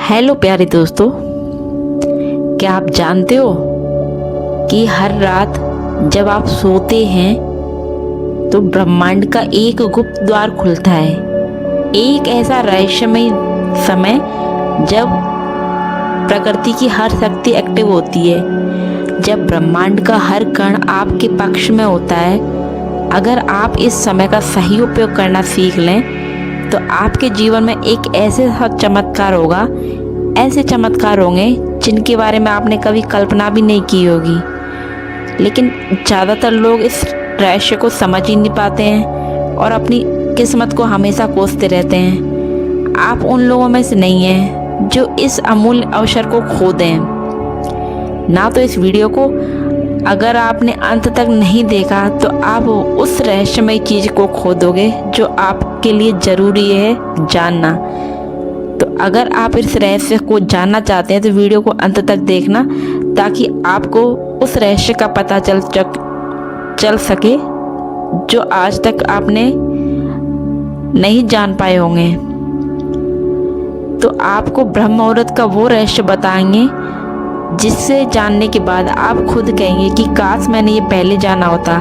Hello प्यारे दोस्तों, क्या आप जानते हो कि हर रात जब आप सोते हैं तो ब्रह्मांड का एक गुप्त द्वार खुलता है। एक ऐसा रहस्यमय समय जब प्रकृति की हर शक्ति एक्टिव होती है, जब ब्रह्मांड का हर कण आपके पक्ष में होता है। अगर आप इस समय का सही उपयोग करना सीख लें तो आपके जीवन में एक ऐसे चमत्कार होगा, ऐसे चमत्कार होंगे जिनके बारे में आपने कभी कल्पना भी नहीं की होगी। लेकिन ज़्यादातर लोग इस रहस्य को समझ ही नहीं पाते हैं और अपनी किस्मत को हमेशा कोसते रहते हैं। आप उन लोगों में से नहीं हैं जो इस अमूल्य अवसर को खो दें। ना तो इस वीडियो को अगर आपने अंत तक नहीं देखा तो आप उस रहस्यमय चीज़ को खो दोगे जो आपके लिए ज़रूरी है जानना। तो अगर आप इस रहस्य को जानना चाहते हैं तो वीडियो को अंत तक देखना, ताकि आपको उस रहस्य का पता चल सके जो आज तक आपने नहीं जान पाए होंगे। तो आपको ब्रह्म मुहूर्त का वो रहस्य बताएंगे जिससे जानने के बाद आप खुद कहेंगे कि काश मैंने ये पहले जाना होता।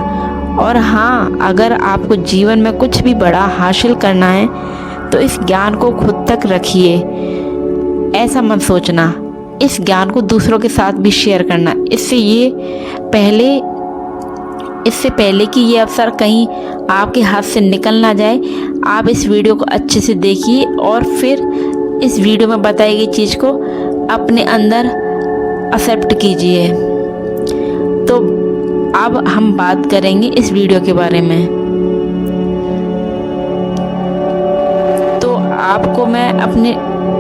और हाँ, अगर आपको जीवन में कुछ भी बड़ा हासिल करना है तो इस ज्ञान को खुद तक रखिए, ऐसा मत सोचना। इस ज्ञान को दूसरों के साथ भी शेयर करना। इससे पहले कि ये अवसर कहीं आपके हाथ से निकल ना जाए, आप इस वीडियो को अच्छे से देखिए और फिर इस वीडियो में बताई गई चीज़ को अपने अंदर एक्सेप्ट कीजिए। तो अब हम बात करेंगे इस वीडियो के बारे में। तो आपको मैं अपने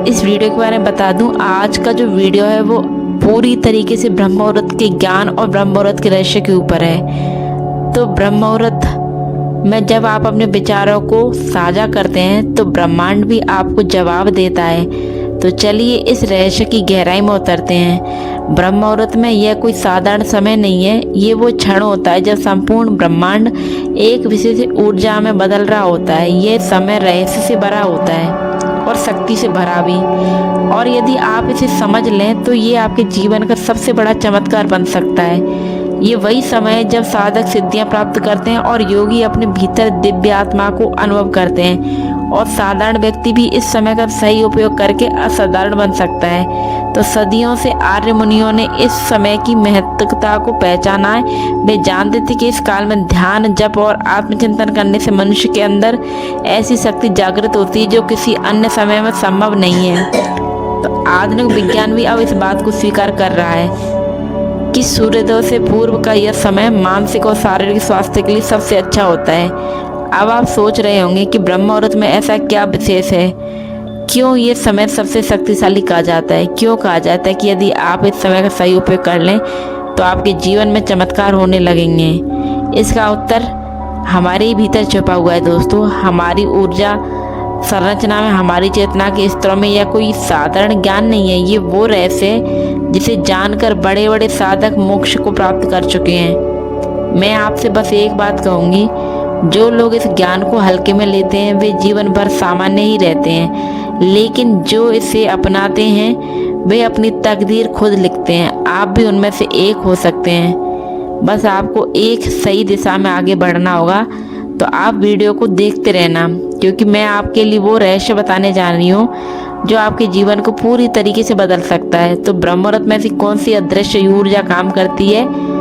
इस वीडियो के बारे में बता दूं, आज का जो वीडियो है वो पूरी तरीके से ब्रह्म मुहूर्त के ज्ञान और ब्रह्म मुहूर्त के रहस्य के ऊपर है। तो ब्रह्म मुहूर्त में जब आप अपने विचारों को साझा करते हैं तो ब्रह्मांड भी आपको जवाब देता है। तो चलिए इस रहस्य की गहराई में उतरते हैं। ब्रह्म मुहूर्त में यह कोई साधारण समय नहीं है, ये वो क्षण होता है जब संपूर्ण ब्रह्मांड एक विशेष ऊर्जा में बदल रहा होता है। यह समय रहस्य से भरा होता है और शक्ति से भरा भी। और यदि आप इसे समझ लें तो ये आपके जीवन का सबसे बड़ा चमत्कार बन सकता है। ये वही समय है जब साधक सिद्धियां प्राप्त करते हैं और योगी अपने भीतर दिव्य आत्मा को अनुभव करते हैं। और साधारण व्यक्ति भी इस समय का सही उपयोग करके असाधारण बन सकता है। तो सदियों से आर्य मुनियों ने इस समय की महत्वता को पहचाना है। वे जानते थे कि इस काल में ध्यान, जप और आत्मचिंतन करने से मनुष्य के अंदर ऐसी शक्ति जागृत होती है जो किसी अन्य समय में संभव नहीं है। तो आधुनिक विज्ञान भी अब इस बात को स्वीकार कर रहा है कि सूर्योदय से पूर्व का यह समय मानसिक और शारीरिक स्वास्थ्य के लिए सबसे अच्छा होता है। अब आप सोच रहे होंगे कि ब्रह्म मुहूर्त में ऐसा क्या विशेष है, क्यों ये समय सबसे शक्तिशाली कहा जाता है, क्यों कहा जाता है कि यदि आप इस समय का सही उपयोग कर लें तो आपके जीवन में चमत्कार होने लगेंगे। इसका उत्तर हमारे ही भीतर छुपा हुआ है दोस्तों। हमारी ऊर्जा संरचना में, हमारी चेतना के स्तरों में यह कोई साधारण ज्ञान नहीं है। ये वो रहस्य है जिसे जानकर बड़े बड़े साधक मोक्ष को प्राप्त कर चुके हैं। मैं आपसे बस एक बात कहूँगी, जो लोग इस ज्ञान को हल्के में लेते हैं वे जीवन भर सामान्य ही रहते हैं, लेकिन जो इसे अपनाते हैं वे अपनी तकदीर खुद लिखते हैं। आप भी उनमें से एक हो सकते हैं। बस आपको एक सही दिशा में आगे बढ़ना होगा। तो आप वीडियो को देखते रहना, क्योंकि मैं आपके लिए वो रहस्य बताने जा रही हूँ जो आपके जीवन को पूरी तरीके से बदल सकता है। तो ब्रह्म मुहूर्त में से कौन सी अदृश्य ऊर्जा काम करती है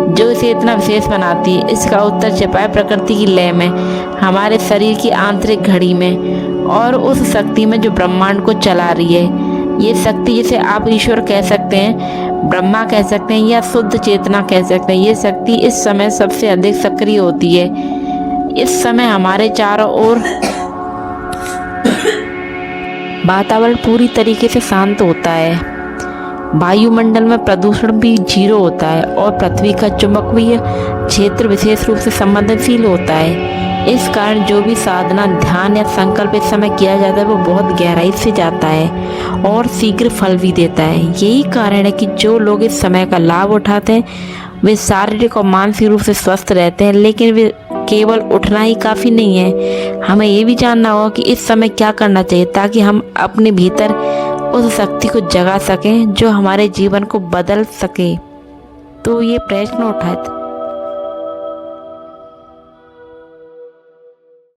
जो इसे इतना विशेष बनाती है? इसका उत्तर छिपा है प्रकृति की लय में, हमारे शरीर की आंतरिक घड़ी में और उस शक्ति में जो ब्रह्मांड को चला रही है। ये शक्ति जिसे आप ईश्वर कह सकते हैं, ब्रह्मा कह सकते हैं या शुद्ध चेतना कह सकते हैं, ये शक्ति इस समय सबसे अधिक सक्रिय होती है। इस समय हमारे चारों ओर वातावरण पूरी तरीके से शांत होता है, वायुमंडल में प्रदूषण भी 0 होता है और पृथ्वी का चुंबकीय क्षेत्र विशेष रूप से संवेदनशील होता है। इस कारण जो भी साधना, ध्यान या संकल्प इस समय किया जाता है वो बहुत गहराई से जाता है और शीघ्र फल भी देता है। यही कारण है कि जो लोग इस समय का लाभ उठाते हैं वे शारीरिक और मानसिक रूप से स्वस्थ रहते हैं। लेकिन वे केवल उठना ही काफ़ी नहीं है, हमें ये भी जानना होगा कि इस समय क्या करना चाहिए ताकि हम अपने भीतर उस शक्ति को जगा सकें जो हमारे जीवन को बदल सके। तो ये प्रश्न उठाए